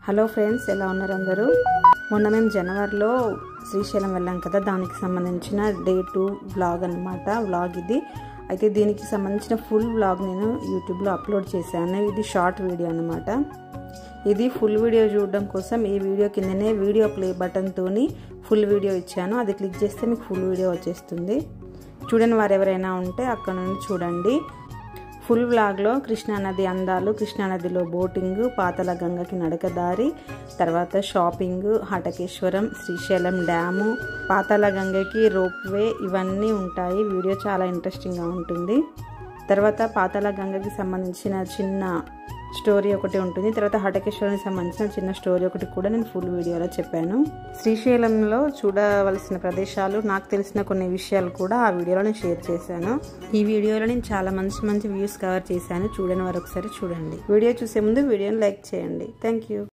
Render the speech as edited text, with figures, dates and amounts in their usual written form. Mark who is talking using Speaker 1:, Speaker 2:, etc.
Speaker 1: Hello friends, ఎలా ఉన్నారు అందరూ? మొన్న మేము జనవరిలో శ్రీశైలం వెళ్ళాం కదా, దానికి సంబంధించిన డే 2 వ్లాగ్ అన్నమాట. వ్లాగ్ ఇది అయితే దీనికి సంబంధించిన ఫుల్ వ్లాగ్ నేను యూట్యూబ్లో అప్లోడ్ చేశాను. ఇది షార్ట్ వీడియో అన్నమాట. ఇది ఫుల్ వీడియో చూడడం కోసం ఈ వీడియో కిందనే వీడియో ప్లే బటన్తోని ఫుల్ వీడియో ఇచ్చాను. అది క్లిక్ చేస్తే మీకు ఫుల్ వీడియో వచ్చేస్తుంది. చూడని వారు ఎవరైనా ఉంటే అక్కడ నుండి చూడండి. ఫుల్ వ్లాగ్లో కృష్ణానది అందాలు, కృష్ణానదిలో బోటింగ్, పాతాళ గంగకి నడకదారి, తర్వాత షాపింగ్, హటకేశ్వరం, శ్రీశైలం డ్యాము, పాతాళ గంగకి రోప్వే ఇవన్నీ ఉంటాయి. వీడియో చాలా ఇంట్రెస్టింగ్గా ఉంటుంది. తర్వాత పాతాళ గంగకి సంబంధించిన చిన్న స్టోరీ ఒకటి ఉంటుంది. తర్వాత హటకేశ్వరానికి సంబంధించిన చిన్న స్టోరీ ఒకటి కూడా నేను ఫుల్ వీడియోలో చెప్పాను. శ్రీశైలంలో చూడవలసిన ప్రదేశాలు, నాకు తెలిసిన కొన్ని విషయాలు కూడా ఆ వీడియోలో నేను షేర్ చేశాను. ఈ వీడియోలో నేను చాలా మంచి వ్యూస్ కవర్ చేశాను. చూడని వారు ఒకసారి చూడండి. వీడియో చూసే ముందు వీడియోని లైక్ చేయండి. Thank you.